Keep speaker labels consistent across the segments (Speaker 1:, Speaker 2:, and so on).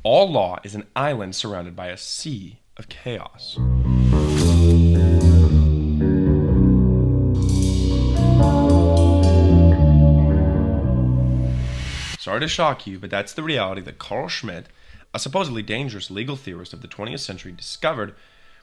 Speaker 1: All law is an island surrounded by a sea of chaos. Sorry to shock you, but that's the reality that Carl Schmitt, a supposedly dangerous legal theorist of the 20th century, discovered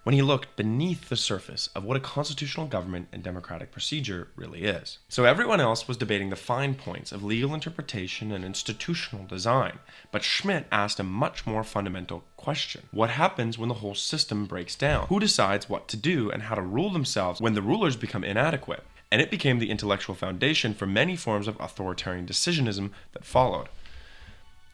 Speaker 1: when he looked beneath the surface of what a constitutional government and democratic procedure really is. So everyone else was debating the fine points of legal interpretation and institutional design, but Schmitt asked a much more fundamental question. What happens when the whole system breaks down? Who decides what to do and how to rule themselves when the rulers become inadequate? And it became the intellectual foundation for many forms of authoritarian decisionism that followed.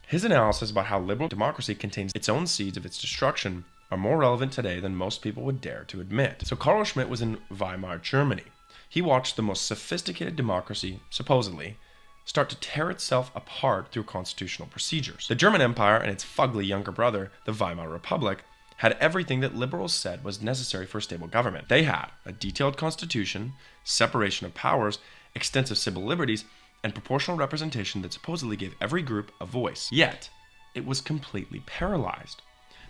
Speaker 1: His analysis about how liberal democracy contains its own seeds of its destruction are more relevant today than most people would dare to admit. So Carl Schmitt was in Weimar, Germany. He watched the most sophisticated democracy, supposedly, start to tear itself apart through constitutional procedures. The German Empire and its fugly younger brother, the Weimar Republic, had everything that liberals said was necessary for a stable government. They had a detailed constitution, separation of powers, extensive civil liberties, and proportional representation that supposedly gave every group a voice. Yet, it was completely paralyzed.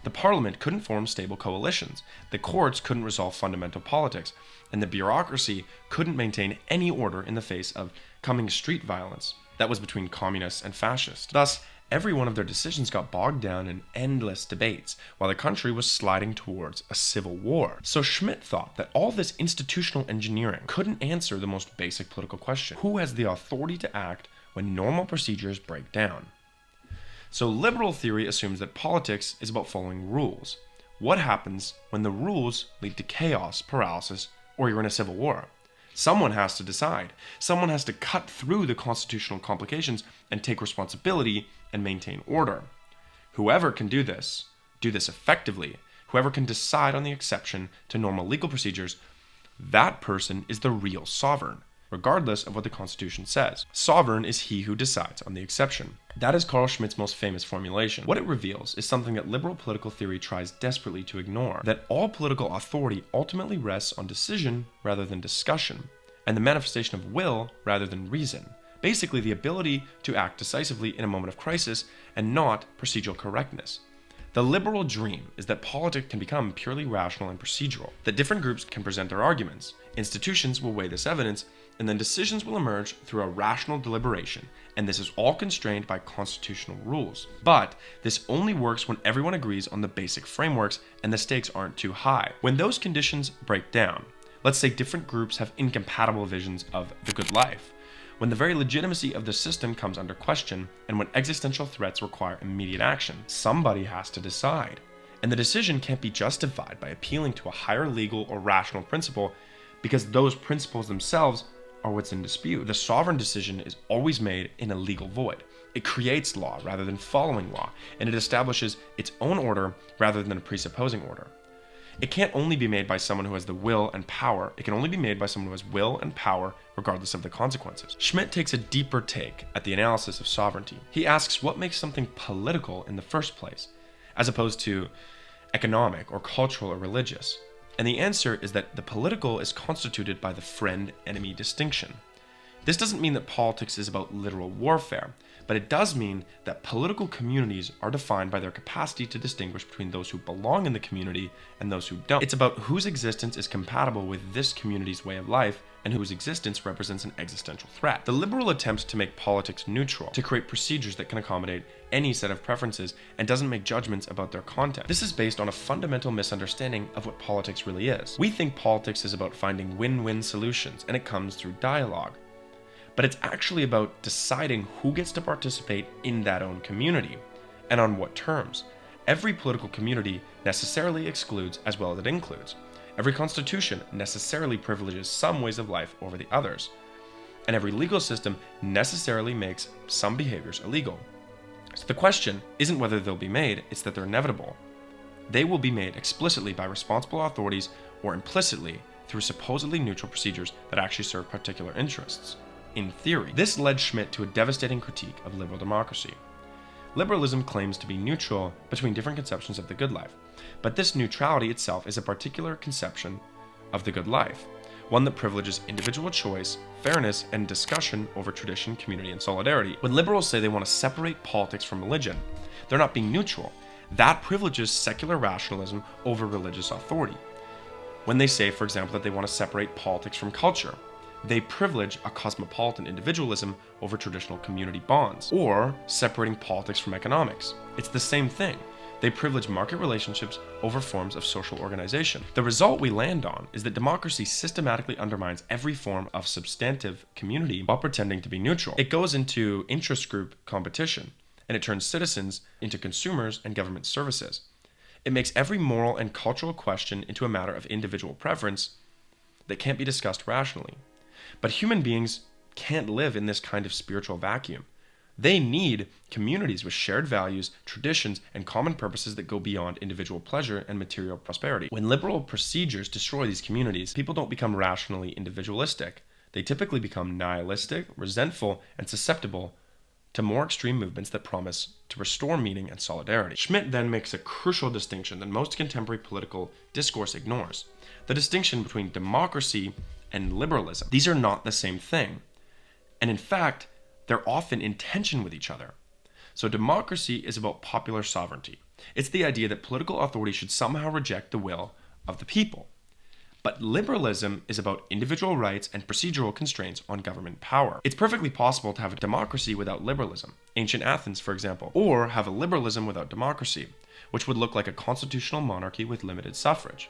Speaker 1: The parliament couldn't form stable coalitions, the courts couldn't resolve fundamental politics, and the bureaucracy couldn't maintain any order in the face of coming street violence that was between communists and fascists. Thus, every one of their decisions got bogged down in endless debates, while the country was sliding towards a civil war. So Schmitt thought that all this institutional engineering couldn't answer the most basic political question: who has the authority to act when normal procedures break down? So liberal theory assumes that politics is about following rules. What happens when the rules lead to chaos, paralysis, or you're in a civil war? Someone has to decide. Someone has to cut through the constitutional complications and take responsibility and maintain order. Whoever can do this effectively, whoever can decide on the exception to normal legal procedures, that person is the real sovereign, regardless of what the Constitution says. Sovereign is he who decides on the exception. That is Carl Schmitt's most famous formulation. What it reveals is something that liberal political theory tries desperately to ignore: that all political authority ultimately rests on decision rather than discussion, and the manifestation of will rather than reason. Basically, the ability to act decisively in a moment of crisis and not procedural correctness. The liberal dream is that politics can become purely rational and procedural, that different groups can present their arguments, institutions will weigh this evidence, and then decisions will emerge through a rational deliberation, and this is all constrained by constitutional rules. But this only works when everyone agrees on the basic frameworks and the stakes aren't too high. When those conditions break down, let's say different groups have incompatible visions of the good life, when the very legitimacy of the system comes under question, and when existential threats require immediate action, somebody has to decide. And the decision can't be justified by appealing to a higher legal or rational principle, because those principles themselves are what's in dispute. The sovereign decision is always made in a legal void. It creates law rather than following law, and it establishes its own order rather than a presupposing order. It can't only be made by someone who has the will and power. It can only be made by someone who has will and power regardless of the consequences. Schmitt takes a deeper take at the analysis of sovereignty. He asks what makes something political in the first place, as opposed to economic or cultural or religious. And the answer is that the political is constituted by the friend-enemy distinction. This doesn't mean that politics is about literal warfare, but it does mean that political communities are defined by their capacity to distinguish between those who belong in the community and those who don't. It's about whose existence is compatible with this community's way of life and whose existence represents an existential threat. The liberal attempts to make politics neutral, to create procedures that can accommodate any set of preferences and doesn't make judgments about their content. This is based on a fundamental misunderstanding of what politics really is. We think politics is about finding win-win solutions, and it comes through dialogue. But it's actually about deciding who gets to participate in that own community, and on what terms. Every political community necessarily excludes as well as it includes. Every constitution necessarily privileges some ways of life over the others. And every legal system necessarily makes some behaviors illegal. So the question isn't whether they'll be made, it's that they're inevitable. They will be made explicitly by responsible authorities or implicitly through supposedly neutral procedures that actually serve particular interests. In theory, this led Schmitt to a devastating critique of liberal democracy. Liberalism claims to be neutral between different conceptions of the good life, but this neutrality itself is a particular conception of the good life, one that privileges individual choice, fairness, and discussion over tradition, community, and solidarity. When liberals say they want to separate politics from religion, they're not being neutral. That privileges secular rationalism over religious authority. When they say, for example, that they want to separate politics from culture, they privilege a cosmopolitan individualism over traditional community bonds, or separating politics from economics. It's the same thing. They privilege market relationships over forms of social organization. The result we land on is that democracy systematically undermines every form of substantive community while pretending to be neutral. It goes into interest group competition, and it turns citizens into consumers and government services. It makes every moral and cultural question into a matter of individual preference that can't be discussed rationally. But human beings can't live in this kind of spiritual vacuum. They need communities with shared values, traditions, and common purposes that go beyond individual pleasure and material prosperity. When liberal procedures destroy these communities, people don't become rationally individualistic. They typically become nihilistic, resentful, and susceptible to more extreme movements that promise to restore meaning and solidarity. Schmitt then makes a crucial distinction that most contemporary political discourse ignores: the distinction between democracy and liberalism. These are not the same thing. And in fact, they're often in tension with each other. So democracy is about popular sovereignty. It's the idea that political authority should somehow reject the will of the people. But liberalism is about individual rights and procedural constraints on government power. It's perfectly possible to have a democracy without liberalism, ancient Athens, for example, or have a liberalism without democracy, which would look like a constitutional monarchy with limited suffrage.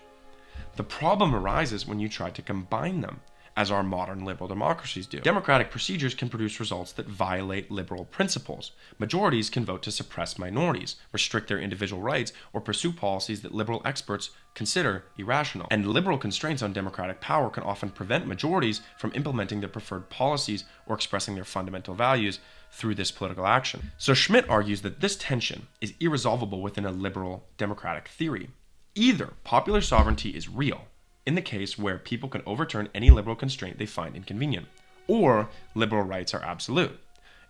Speaker 1: The problem arises when you try to combine them, as our modern liberal democracies do. Democratic procedures can produce results that violate liberal principles. Majorities can vote to suppress minorities, restrict their individual rights, or pursue policies that liberal experts consider irrational. And liberal constraints on democratic power can often prevent majorities from implementing their preferred policies or expressing their fundamental values through this political action. So Schmitt argues that this tension is irresolvable within a liberal democratic theory. Either popular sovereignty is real, in the case where people can overturn any liberal constraint they find inconvenient, or liberal rights are absolute,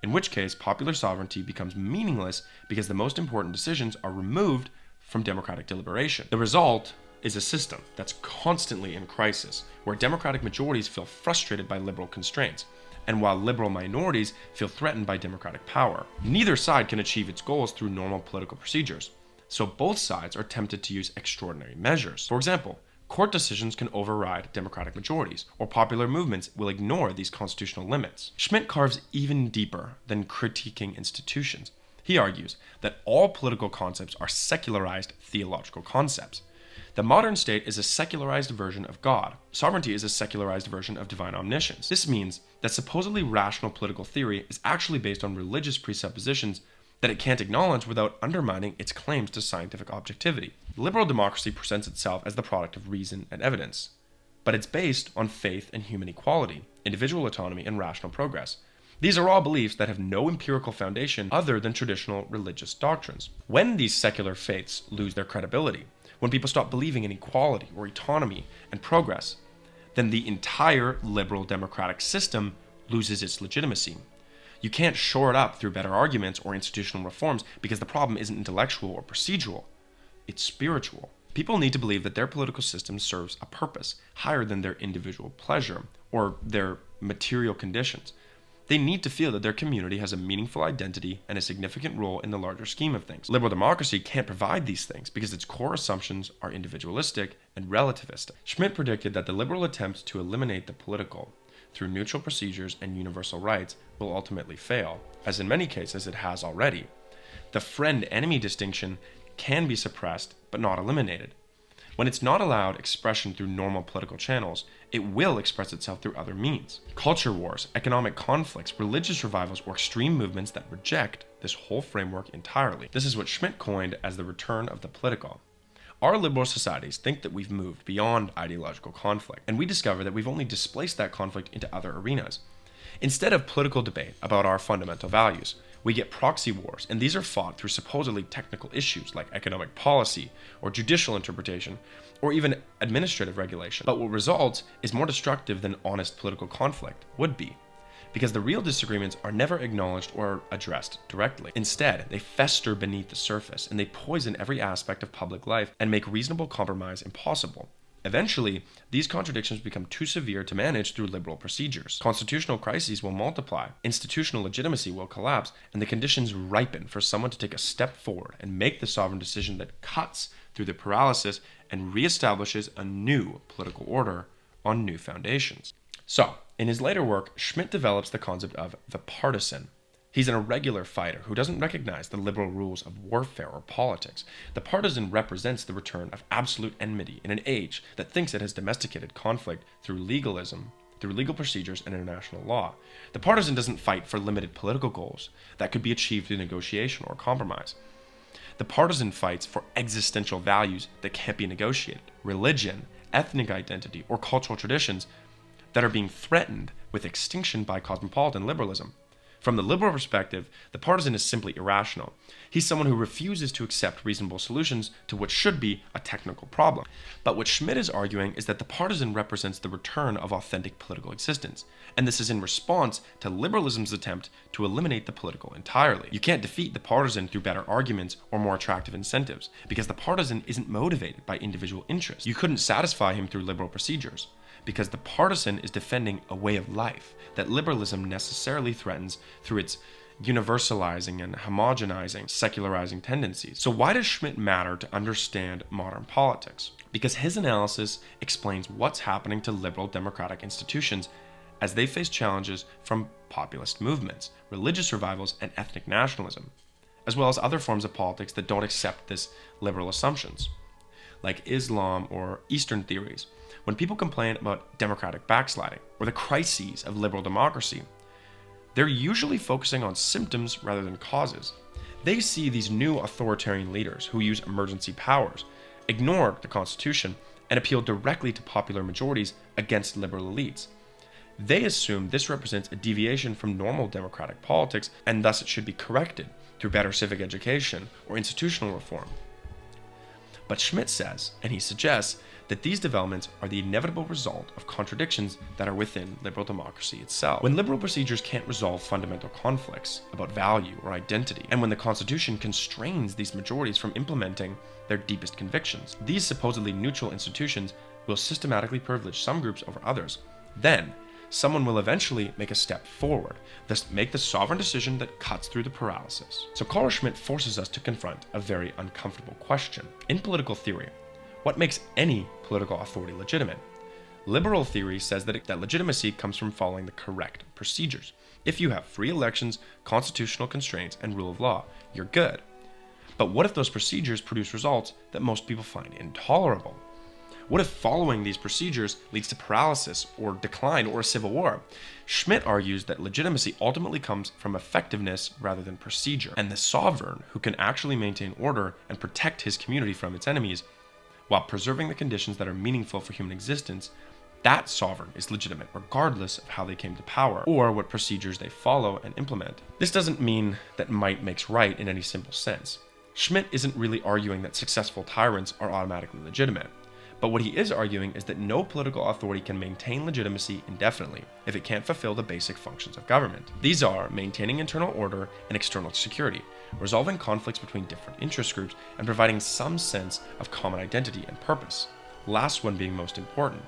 Speaker 1: in which case popular sovereignty becomes meaningless because the most important decisions are removed from democratic deliberation. The result is a system that's constantly in crisis, where democratic majorities feel frustrated by liberal constraints, and while liberal minorities feel threatened by democratic power. Neither side can achieve its goals through normal political procedures, so both sides are tempted to use extraordinary measures. For example, court decisions can override democratic majorities, or popular movements will ignore these constitutional limits. Schmitt carves even deeper than critiquing institutions. He argues that all political concepts are secularized theological concepts. The modern state is a secularized version of God. Sovereignty is a secularized version of divine omniscience. This means that supposedly rational political theory is actually based on religious presuppositions that it can't acknowledge without undermining its claims to scientific objectivity. Liberal democracy presents itself as the product of reason and evidence, but it's based on faith and human equality, individual autonomy, and rational progress. These are all beliefs that have no empirical foundation other than traditional religious doctrines. When these secular faiths lose their credibility, when people stop believing in equality or autonomy and progress, then the entire liberal democratic system loses its legitimacy. You can't shore it up through better arguments or institutional reforms because the problem isn't intellectual or procedural. It's spiritual. People need to believe that their political system serves a purpose higher than their individual pleasure or their material conditions. They need to feel that their community has a meaningful identity and a significant role in the larger scheme of things. Liberal democracy can't provide these things because its core assumptions are individualistic and relativistic. Schmitt predicted that the liberal attempt to eliminate the political through neutral procedures and universal rights will ultimately fail, as in many cases it has already. The friend-enemy distinction can be suppressed but not eliminated. When it's not allowed expression through normal political channels, it will express itself through other means. Culture wars, economic conflicts, religious revivals, or extreme movements that reject this whole framework entirely. This is what Schmitt coined as the return of the political. Our liberal societies think that we've moved beyond ideological conflict, and we discover that we've only displaced that conflict into other arenas. Instead of political debate about our fundamental values, we get proxy wars, and these are fought through supposedly technical issues like economic policy or judicial interpretation, or even administrative regulation. But what results is more destructive than honest political conflict would be, because the real disagreements are never acknowledged or addressed directly. Instead, they fester beneath the surface, and they poison every aspect of public life and make reasonable compromise impossible. Eventually, these contradictions become too severe to manage through liberal procedures. Constitutional crises will multiply, institutional legitimacy will collapse, and the conditions ripen for someone to take a step forward and make the sovereign decision that cuts through the paralysis and reestablishes a new political order on new foundations. So, in his later work, Schmitt develops the concept of the partisan. He's an irregular fighter who doesn't recognize the liberal rules of warfare or politics. The partisan represents the return of absolute enmity in an age that thinks it has domesticated conflict through legalism, through legal procedures and international law. The partisan doesn't fight for limited political goals that could be achieved through negotiation or compromise. The partisan fights for existential values that can't be negotiated, religion, ethnic identity, or cultural traditions that are being threatened with extinction by cosmopolitan liberalism. From the liberal perspective, the partisan is simply irrational. He's someone who refuses to accept reasonable solutions to what should be a technical problem. But what Schmitt is arguing is that the partisan represents the return of authentic political existence, and this is in response to liberalism's attempt to eliminate the political entirely. You can't defeat the partisan through better arguments or more attractive incentives, because the partisan isn't motivated by individual interests. You couldn't satisfy him through liberal procedures, because the partisan is defending a way of life that liberalism necessarily threatens through its universalizing and homogenizing, secularizing tendencies. So why does Schmitt matter to understand modern politics? Because his analysis explains what's happening to liberal democratic institutions as they face challenges from populist movements, religious revivals, and ethnic nationalism, as well as other forms of politics that don't accept this liberal assumptions, like Islam or Eastern theories. When people complain about democratic backsliding or the crises of liberal democracy, they're usually focusing on symptoms rather than causes. They see these new authoritarian leaders who use emergency powers, ignore the Constitution, and appeal directly to popular majorities against liberal elites. They assume this represents a deviation from normal democratic politics, and thus it should be corrected through better civic education or institutional reform. But Schmitt says, and he suggests, that these developments are the inevitable result of contradictions that are within liberal democracy itself. When liberal procedures can't resolve fundamental conflicts about value or identity, and when the Constitution constrains these majorities from implementing their deepest convictions, these supposedly neutral institutions will systematically privilege some groups over others. Then, someone will eventually make a step forward, thus make the sovereign decision that cuts through the paralysis. So Carl Schmitt forces us to confront a very uncomfortable question. In political theory, what makes any political authority legitimate? Liberal theory says that legitimacy comes from following the correct procedures. If you have free elections, constitutional constraints, and rule of law, you're good. But what if those procedures produce results that most people find intolerable? What if following these procedures leads to paralysis or decline or a civil war? Schmitt argues that legitimacy ultimately comes from effectiveness rather than procedure, and the sovereign, who can actually maintain order and protect his community from its enemies, while preserving the conditions that are meaningful for human existence, that sovereign is legitimate regardless of how they came to power or what procedures they follow and implement. This doesn't mean that might makes right in any simple sense. Schmitt isn't really arguing that successful tyrants are automatically legitimate, but what he is arguing is that no political authority can maintain legitimacy indefinitely if it can't fulfill the basic functions of government. These are maintaining internal order and external security, resolving conflicts between different interest groups, and providing some sense of common identity and purpose. Last one being most important,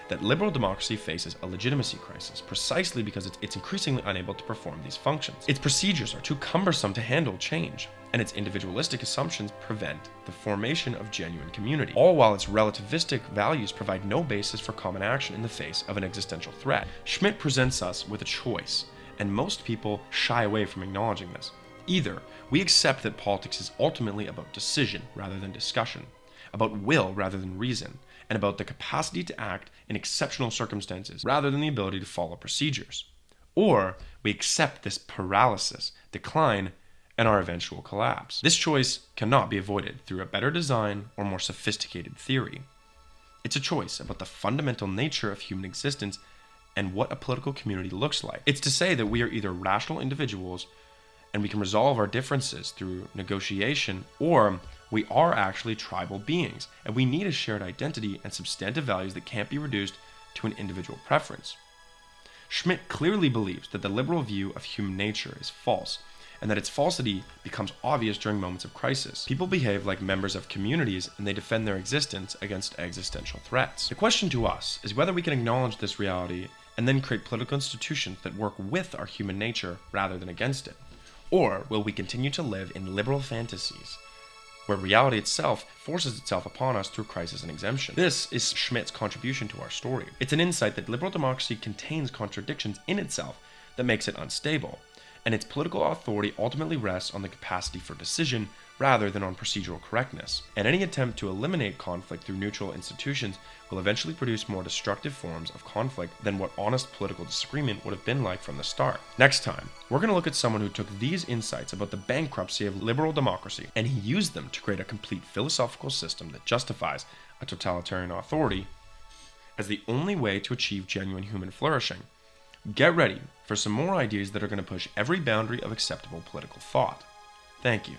Speaker 1: that liberal democracy faces a legitimacy crisis precisely because it's increasingly unable to perform these functions. Its procedures are too cumbersome to handle change, and its individualistic assumptions prevent the formation of genuine community, all while its relativistic values provide no basis for common action in the face of an existential threat. Schmitt presents us with a choice, and most people shy away from acknowledging this. Either we accept that politics is ultimately about decision rather than discussion, about will rather than reason, and about the capacity to act in exceptional circumstances rather than the ability to follow procedures. Or we accept this paralysis, decline, and our eventual collapse. This choice cannot be avoided through a better design or more sophisticated theory. It's a choice about the fundamental nature of human existence and what a political community looks like. It's to say that we are either rational individuals and we can resolve our differences through negotiation, or we are actually tribal beings, and we need a shared identity and substantive values that can't be reduced to an individual preference. Schmitt clearly believes that the liberal view of human nature is false, and that its falsity becomes obvious during moments of crisis. People behave like members of communities, and they defend their existence against existential threats. The question to us is whether we can acknowledge this reality and then create political institutions that work with our human nature rather than against it. Or will we continue to live in liberal fantasies, where reality itself forces itself upon us through crisis and exemption? This is Schmitt's contribution to our story. It's an insight that liberal democracy contains contradictions in itself that makes it unstable, and its political authority ultimately rests on the capacity for decision rather than on procedural correctness. And any attempt to eliminate conflict through neutral institutions will eventually produce more destructive forms of conflict than what honest political disagreement would have been like from the start. Next time, we're going to look at someone who took these insights about the bankruptcy of liberal democracy and he used them to create a complete philosophical system that justifies a totalitarian authority as the only way to achieve genuine human flourishing. Get ready for some more ideas that are going to push every boundary of acceptable political thought. Thank you.